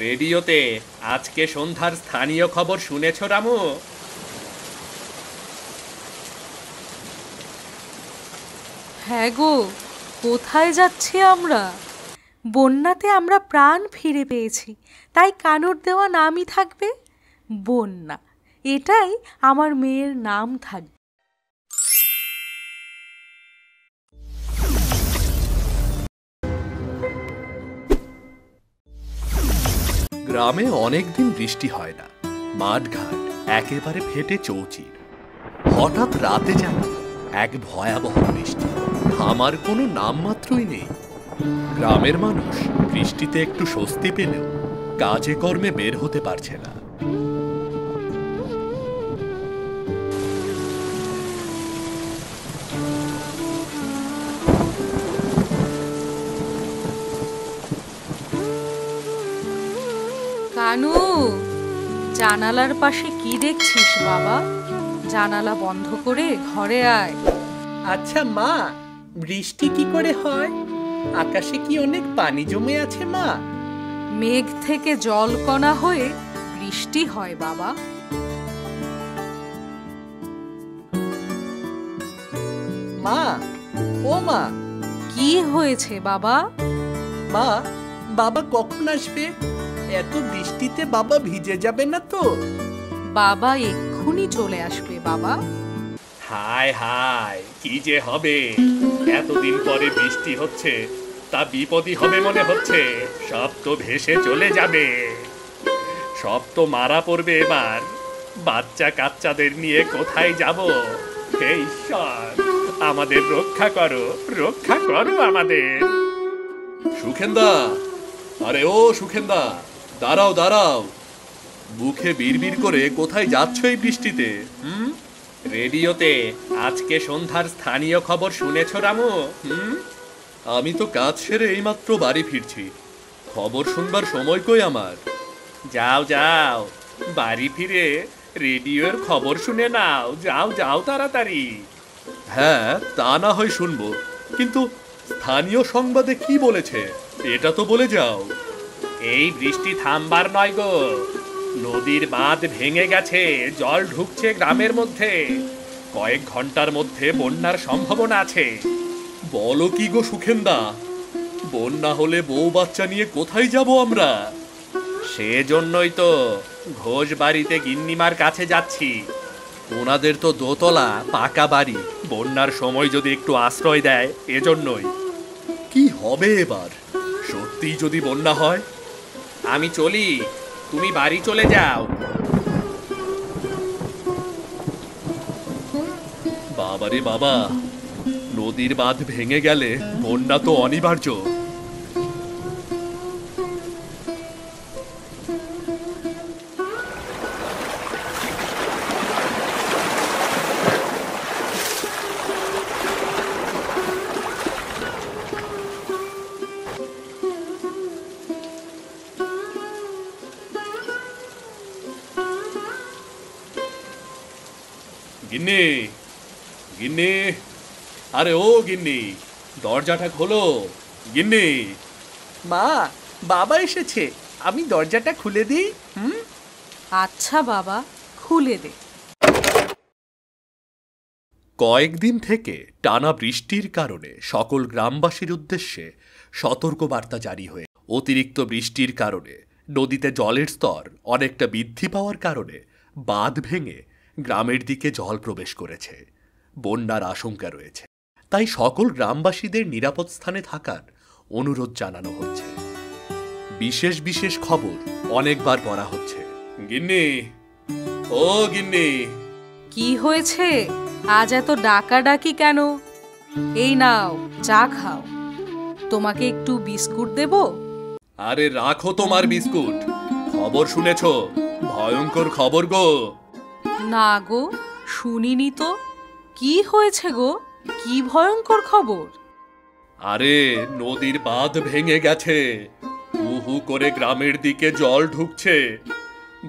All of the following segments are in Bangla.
রেডিওতে আজকে সন্ধ্যার স্থানীয় খবর শুনেছ রামু? হ্যাঁ গো, কোথায় যাচ্ছি আমরা? বন্যাতে আমরা প্রাণ ফিরে পেয়েছি, তাই কানুর দেওয়া নামই থাকবে বন্যা। এটাই আমার মেয়ের নাম থাকবে। গ্রামে অনেকদিন বৃষ্টি হয় না, মাঠঘাট একেবারে ফেটে চৌচির। হঠাৎ রাতে যেন এক ভয়াবহ বৃষ্টি, থামার কোনো নামমাত্রই নেই। গ্রামের মানুষ বৃষ্টিতে একটু স্বস্তি পেলেও কাজে কর্মে বের হতে পারছে না। কানু, জানালার পাশে কি দেখছিস বাবা? জানালা বন্ধ করে ঘরে আয়। আচ্ছা মা, বৃষ্টি কি করে হয়? আকাশে কি অনেক পানি জমে আছে মা? মেঘ থেকে জলকণা হয়ে বৃষ্টি হয় বাবা। মা, ও মা। কি হয়েছে বাবা? মা, বাবা কখন আসবে? এত বৃষ্টিতে বাবা ভিজে যাবে না তো? বাবা এক্ষুনি চলে আসবে বাবা। হায় হায়, কি যে হবে! এতদিন পরে বৃষ্টি হচ্ছে, তা বিপদই হবে মনে হচ্ছে। সব তো ভেসে চলে যাবে, সব তো মারা পড়বে এবার। বাচ্চা কাচ্চাদের নিয়ে কোথায় যাব? হে ঈশ্বর, আমাদের রক্ষা করো, রক্ষা করো আমাদের। সুখেন্দা, আরে ও সুখেন্দা, দাঁড়াও দাঁড়াও। মুখে বিড়বিড় করে কোথায় যাচ্ছ এই বৃষ্টিতে? রেডিওতে আজকে সন্ধ্যার স্থানীয় খবর শুনেছ রামু? আমি তো কাজ সেরে এইমাত্র বাড়ি ফিরছি, খবর শুনবার সময় কই আমার। যাও যাও, বাড়ি ফিরে রেডিওর খবর শুনে নাও, যাও যাও তাড়াতাড়ি। হ্যাঁ, তা না হয় শুনবো, কিন্তু স্থানীয় সংবাদে কি বলেছে এটা তো বলে যাও। এই বৃষ্টি থামবার নয় গো, নদীর বাঁধ ভেঙে গেছে, জল ঢুকছে গ্রামের মধ্যে। কয়েক ঘন্টার মধ্যে বন্যার সম্ভাবনা আছে। বলো কি গো সুখেন্দা, বন্যা হলে বউ বাচ্চা নিয়ে কোথায় যাব আমরা? সেজন্যই তো ঘোষ বাড়িতে গিন্নিমার কাছে যাচ্ছি। ওনাদের তো দোতলা পাকা বাড়ি, বন্যার সময় যদি একটু আশ্রয় দেয়, এজন্যই। কি হবে এবার সত্যি যদি বন্যা হয়? আমি চলি, তুমি বাড়ি চলে যাও। বাবারে বাবা, নদীর বাঁধ ভেঙে গেলে বন্যা তো অনিবার্য। গিন্নি, গিন্নি, আরে ও গিন্নি, দরজাটা খোলো গিন্নি। মা, বাবা এসেছে, আমি দরজাটা খুলে দিই। আচ্ছা বাবা, খুলে দে। কয়েকদিন থেকে টানা বৃষ্টির কারণে সকল গ্রামবাসীর উদ্দেশ্যে সতর্কবার্তা জারি হয়ে, অতিরিক্ত বৃষ্টির কারণে নদীতে জলের স্তর অনেকটা বৃদ্ধি পাওয়ার কারণে বাঁধ ভেঙে গ্রামের দিকে জল প্রবেশ করেছে, বন্যার আশঙ্কা রয়েছে। তাই সকল গ্রামবাসীদের নিরাপদ স্থানে থাকার অনুরোধ জানানো হচ্ছে। বিশেষ বিশেষ খবর অনেকবার পড়া হচ্ছে। গিন্নি, ও গিন্নি। কি হয়েছে? আজ এত ডাকাডাকি কেন? এই নাও, চা খাও। তোমাকে একটু বিস্কুট দেব? আরে রাখো তোমার বিস্কুট, খবর শুনেছ? ভয়ঙ্কর খবর গো। না গো, শুনিনি তো। কি হয়েছে গো? কি ভয়ঙ্কর খবর? আরে নদীর বাঁধ ভেঙে গেছে, হু হু করে গ্রামের দিকে জল ঢুকছে।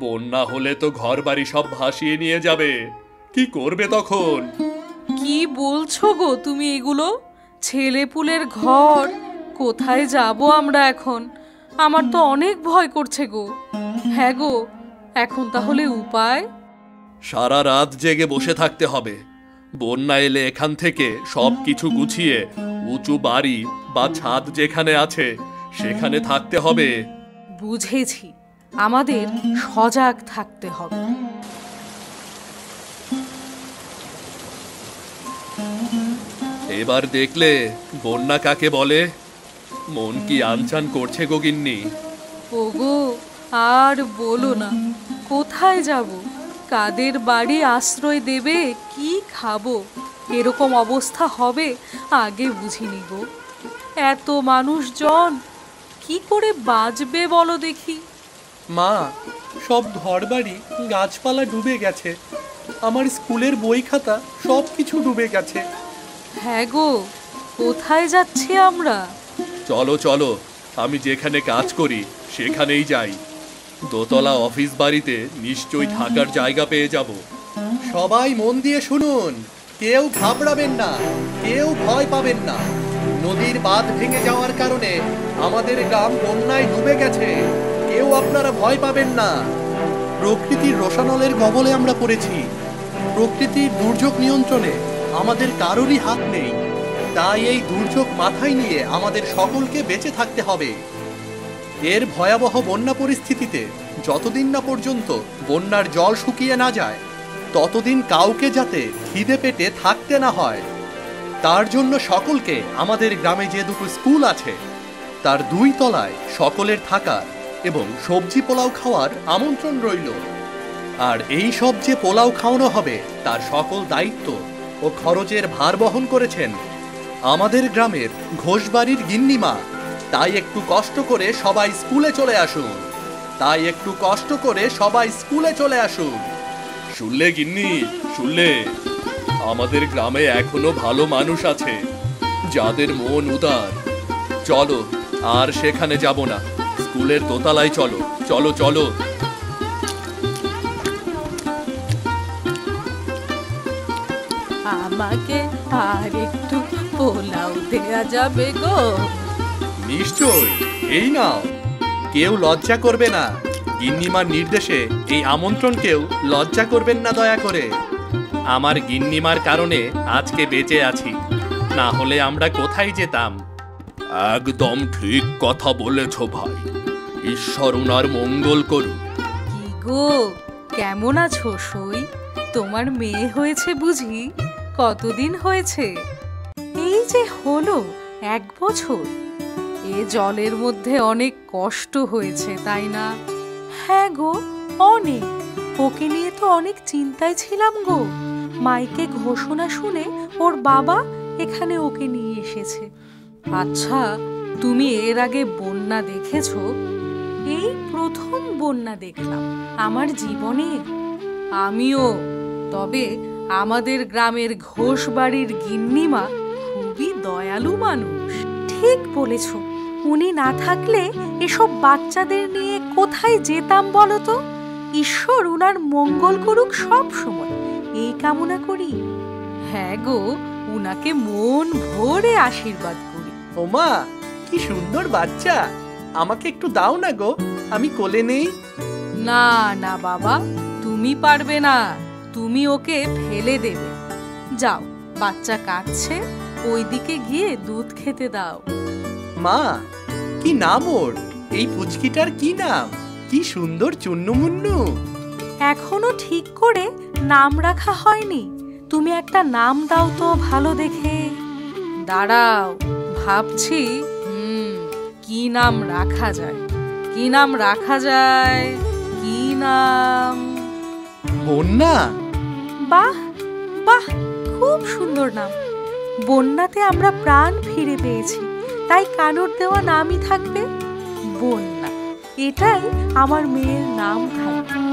বন্যা হলে তো ঘরবাড়ি সব ভাসিয়ে নিয়ে যাবে, কি করবে তখন? কি বলছো গো তুমি এগুলো? ছেলেপুলের ঘর, কোথায় যাব আমরা এখন? আমার তো অনেক ভয় করছে গো। হ্যাঁ গো, এখন তাহলে উপায়? সারা রাত জেগে বসে থাকতে হবে। বন্যা এলে এখান থেকে সব কিছু গুছিয়ে উঁচু বাড়ি বা ছাদ যেখানে আছে সেখানে থাকতে হবে। বুঝেছি, আমাদের সজাগ থাকতে হবে। এবার দেখলে বন্যা কাকে বলে? মন কি আনচান করছে গো গিন্নি? ওগো, আর বলো না, কোথায় যাব, কাদের বাড়ি আশ্রয় দেবে, কি খাবো, এরকম অবস্থা হবে আগে বুঝিনি গো। এত মানুষজন কি করে বাঁচবে বলো দেখি? মা, সব ঘরবাড়ি গাছপালা ডুবে গেছে, আমার স্কুলের বই খাতা সব কিছু ডুবে গেছে। হ্যাঁ গো, কোথায় যাচ্ছি আমরা? চলো চলো, আমি যেখানে কাজ করি সেখানেই যাই। দোতলা অফিস বাড়িতে নিশ্চয়ই থাকার জায়গা পেয়ে যাব। সবাই মন দিয়ে শুনুন, কেউ ঘাবড়াবেন না, কেউ ভয় পাবেন না। নদীর বাঁধ ভেঙে যাওয়ার কারণে আমাদের গ্রাম বন্যায় ডুবে গেছে, কেউ আপনারা ভয় পাবেন না। প্রকৃতির রোষানলের কবলে আমরা পড়েছি। প্রকৃতির দুর্যোগ নিয়ন্ত্রণে আমাদের কারোরই হাত নেই, তাই এই দুর্যোগ মাথায় নিয়ে আমাদের সকলকে বেঁচে থাকতে হবে। এর ভয়াবহ বন্যা পরিস্থিতিতে যতদিন না পর্যন্ত বন্যার জল শুকিয়ে না যায়, ততদিন কাউকে যাতে খিদে পেটে থাকতে না হয়, তার জন্য সকলকে আমাদের গ্রামে যে দুটো স্কুল আছে তার 2 তলায় সকলের থাকার এবং সবজি পোলাও খাওয়ার আমন্ত্রণ রইল। আর এই সব যে পোলাও খাওয়ানো হবে তার সকল দায়িত্ব ও খরচের ভার বহন করেছেন আমাদের গ্রামের ঘোষবাড়ির গিন্নিমা। তাই একটু কষ্ট করে সবাই স্কুলে চলে আসুন, তাই একটু কষ্ট করে সবাই স্কুলে চলে আসুন। শুনলে গিন্নি, শুনলে? আমাদের গ্রামে এখনো ভালো মানুষ আছে যাদের মন উদার। চলো, আর সেখানে যাব না, স্কুলের দোতলায় চলো, চলো চলো। আমাকে আর একটু পোলাও দেয়া যাবে গো? নিশ্চয়, এই নাও। কেউ লজ্জা করবে না, গিন্নিমার নির্দেশে এই আমন্ত্রণকেও লজ্জা করবেন না দয়া করে। আমার গিন্নিমার কারণে আজকে বেঁচে আছি, না হলে আমরা কোথায় যেতাম? একদম ঠিক কথা বলেছ ভাই, ঈশ্বর উনার মঙ্গল করুন। কি গো, কেমন আছো সই? তোমার মেয়ে হয়েছে বুঝি? কতদিন হয়েছে? এই যে হলো 1 বছর। এ জলের মধ্যে অনেক কষ্ট হয়েছে, তাই না? হ্যাঁ গো, অনেক। ওকে নিয়ে তো অনেক চিন্তায় ছিলাম গো। মাইকে ঘোষণা শুনে ওর বাবা এখানে ওকে নিয়ে এসেছে। আচ্ছা, তুমি এর আগে বন্যা দেখেছো? এই প্রথম বন্যা দেখলাম আমার জীবনে। আমিও। তবে আমাদের গ্রামের ঘোষবাড়ির গিন্নিমা খুবই দয়ালু মানুষ। ঠিক বলেছ, উনি না থাকলে এসব বাচ্চাদের নিয়ে কোথায় যেতাম বলো তো? ঈশ্বর উনার মঙ্গল করুক সব সময়, এই কামনা করি। হ্যাঁ গো, উনাকে মন ভরে আশীর্বাদ করি। ওমা, কি সুন্দর বাচ্চা, আমাকে একটু দাও না গো, আমি কোলে নেই। না না বাবা, তুমি পারবে না, তুমি ওকে ফেলে দেবে। যাও, বাচ্চা কাঁদছে, ওইদিকে গিয়ে দুধ খেতে দাও। মা, কি নাম ওর? এই পুচকিটার কি নাম? কি সুন্দর চুন্নুমুন্নু। এখনো ঠিক করে নাম রাখা হয়নি। তুমি একটা নাম দাও তো ভালো দেখে। দাঁড়াও, ভাবছি। কি নাম রাখা যায়, কি নাম রাখা যায়, কি নাম? বন্যা। বাহ বাহ, খুব সুন্দর নাম। বন্যাতে আমরা প্রাণ ফিরে পেয়েছি, তাই কানুর দেওয়া নামই থাকবে বন্যা। এটাই আমার মেয়ের নাম থাকবে।